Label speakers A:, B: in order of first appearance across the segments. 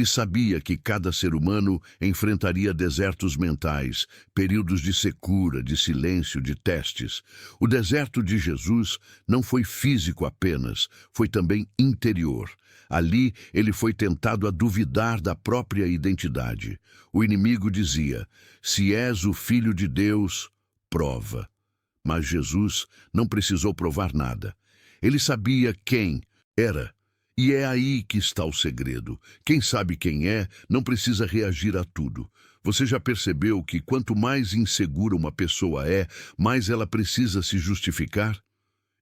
A: Ele sabia que cada ser humano enfrentaria desertos mentais, períodos de secura, de silêncio, de testes. O deserto de Jesus não foi físico apenas, foi também interior. Ali, ele foi tentado a duvidar da própria identidade. O inimigo dizia: se és o Filho de Deus, prova. Mas Jesus não precisou provar nada. Ele sabia quem era. E é aí que está o segredo. Quem sabe quem é, não precisa reagir a tudo. Você já percebeu que quanto mais insegura uma pessoa é, mais ela precisa se justificar?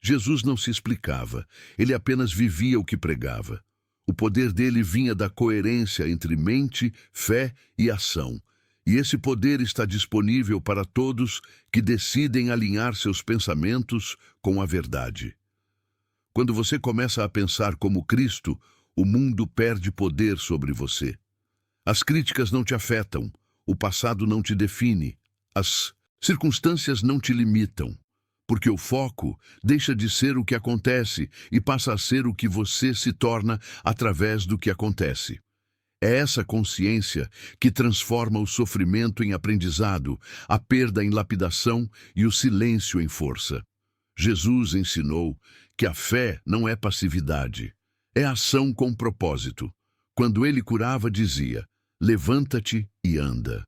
A: Jesus não se explicava, ele apenas vivia o que pregava. O poder dele vinha da coerência entre mente, fé e ação. E esse poder está disponível para todos que decidem alinhar seus pensamentos com a verdade. Quando você começa a pensar como Cristo, o mundo perde poder sobre você. As críticas não te afetam, o passado não te define, as circunstâncias não te limitam, porque o foco deixa de ser o que acontece e passa a ser o que você se torna através do que acontece. É essa consciência que transforma o sofrimento em aprendizado, a perda em lapidação e o silêncio em força. Jesus ensinou que a fé não é passividade, é ação com propósito. Quando ele curava, dizia: levanta-te e anda.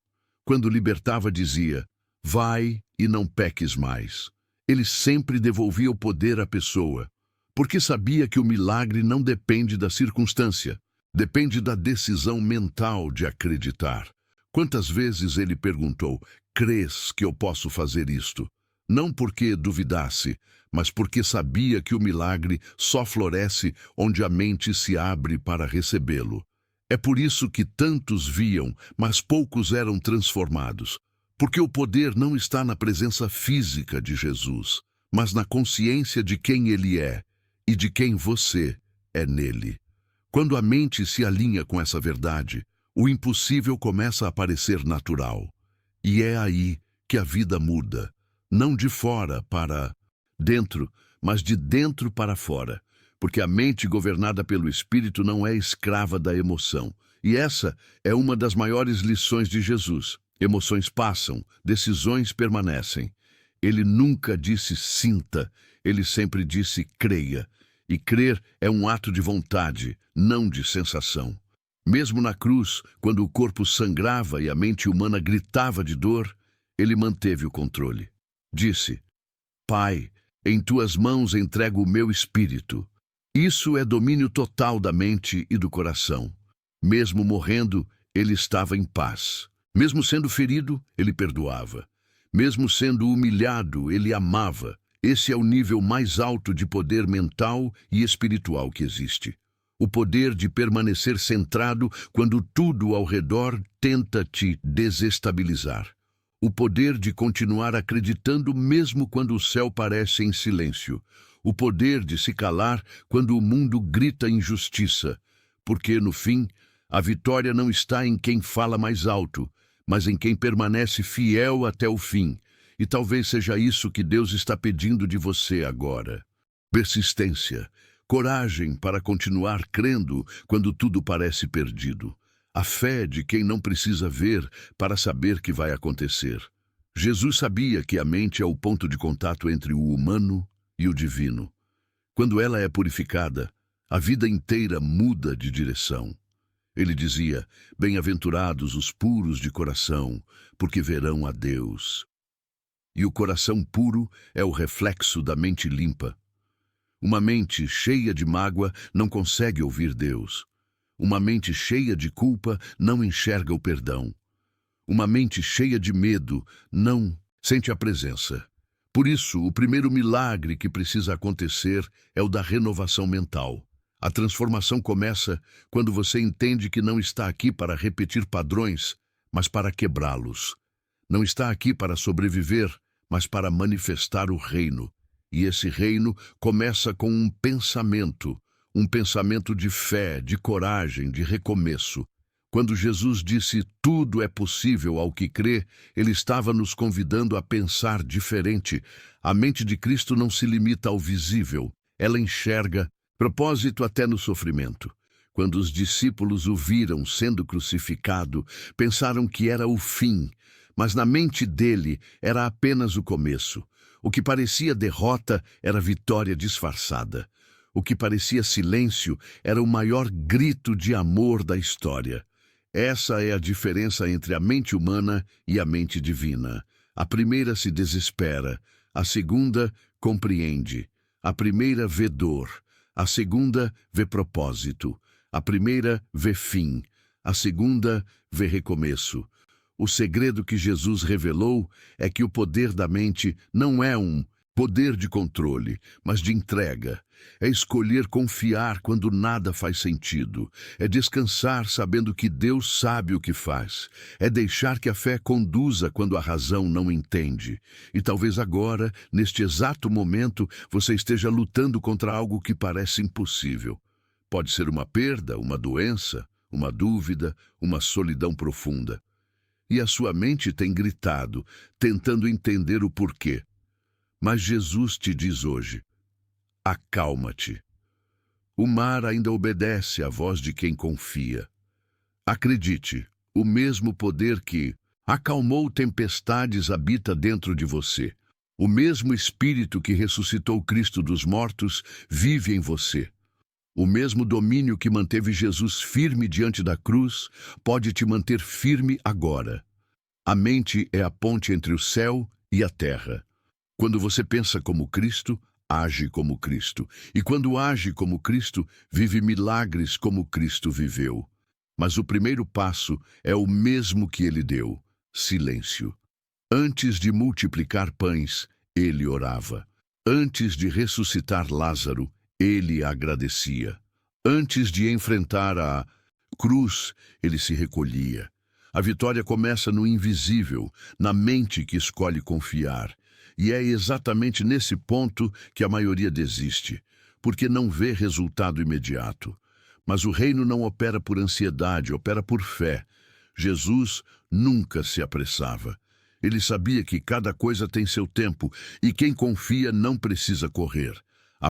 A: Quando libertava, dizia: vai e não peques mais. Ele sempre devolvia o poder à pessoa, porque sabia que o milagre não depende da circunstância, depende da decisão mental de acreditar. Quantas vezes ele perguntou: crês que eu posso fazer isto? Não porque duvidasse, mas porque sabia que o milagre só floresce onde a mente se abre para recebê-lo. É por isso que tantos viam, mas poucos eram transformados. Porque o poder não está na presença física de Jesus, mas na consciência de quem ele é e de quem você é nele. Quando a mente se alinha com essa verdade, o impossível começa a parecer natural. E é aí que a vida muda. Não de fora para dentro, mas de dentro para fora, porque a mente governada pelo Espírito não é escrava da emoção. E essa é uma das maiores lições de Jesus. Emoções passam, decisões permanecem. Ele nunca disse sinta, ele sempre disse creia. E crer é um ato de vontade, não de sensação. Mesmo na cruz, quando o corpo sangrava e a mente humana gritava de dor, ele manteve o controle. Disse: Pai, em tuas mãos entrego o meu espírito. Isso é domínio total da mente e do coração. Mesmo morrendo, ele estava em paz. Mesmo sendo ferido, ele perdoava. Mesmo sendo humilhado, ele amava. Esse é o nível mais alto de poder mental e espiritual que existe. O poder de permanecer centrado quando tudo ao redor tenta te desestabilizar. O poder de continuar acreditando mesmo quando o céu parece em silêncio. O poder de se calar quando o mundo grita injustiça. Porque, no fim, a vitória não está em quem fala mais alto, mas em quem permanece fiel até o fim. E talvez seja isso que Deus está pedindo de você agora. Persistência, coragem para continuar crendo quando tudo parece perdido. A fé de quem não precisa ver para saber que vai acontecer. Jesus sabia que a mente é o ponto de contato entre o humano e o divino. Quando ela é purificada, a vida inteira muda de direção. Ele dizia: bem-aventurados os puros de coração, porque verão a Deus. E o coração puro é o reflexo da mente limpa. Uma mente cheia de mágoa não consegue ouvir Deus. Uma mente cheia de culpa não enxerga o perdão. Uma mente cheia de medo não sente a presença. Por isso, o primeiro milagre que precisa acontecer é o da renovação mental. A transformação começa quando você entende que não está aqui para repetir padrões, mas para quebrá-los. Não está aqui para sobreviver, mas para manifestar o reino. E esse reino começa com um pensamento de fé, de coragem, de recomeço. Quando Jesus disse tudo é possível ao que crê, ele estava nos convidando a pensar diferente. A mente de Cristo não se limita ao visível, ela enxerga propósito até no sofrimento. Quando os discípulos o viram sendo crucificado, pensaram que era o fim, mas na mente dele era apenas o começo. O que parecia derrota era vitória disfarçada. O que parecia silêncio era o maior grito de amor da história. Essa é a diferença entre a mente humana e a mente divina. A primeira se desespera, a segunda compreende. A primeira vê dor, a segunda vê propósito. A primeira vê fim, a segunda vê recomeço. O segredo que Jesus revelou é que o poder da mente não é um poder de controle, mas de entrega. É escolher confiar quando nada faz sentido. É descansar sabendo que Deus sabe o que faz. É deixar que a fé conduza quando a razão não entende. E talvez agora, neste exato momento, você esteja lutando contra algo que parece impossível. Pode ser uma perda, uma doença, uma dúvida, uma solidão profunda. E a sua mente tem gritado, tentando entender o porquê. Mas Jesus te diz hoje: acalma-te. O mar ainda obedece à voz de quem confia. Acredite, o mesmo poder que acalmou tempestades habita dentro de você. O mesmo Espírito que ressuscitou Cristo dos mortos vive em você. O mesmo domínio que manteve Jesus firme diante da cruz pode te manter firme agora. A mente é a ponte entre o céu e a terra. Quando você pensa como Cristo, age como Cristo. E quando age como Cristo, vive milagres como Cristo viveu. Mas o primeiro passo é o mesmo que ele deu: silêncio. Antes de multiplicar pães, ele orava. Antes de ressuscitar Lázaro, ele agradecia. Antes de enfrentar a cruz, ele se recolhia. A vitória começa no invisível, na mente que escolhe confiar. E é exatamente nesse ponto que a maioria desiste, porque não vê resultado imediato. Mas o reino não opera por ansiedade, opera por fé. Jesus nunca se apressava. Ele sabia que cada coisa tem seu tempo e quem confia não precisa correr.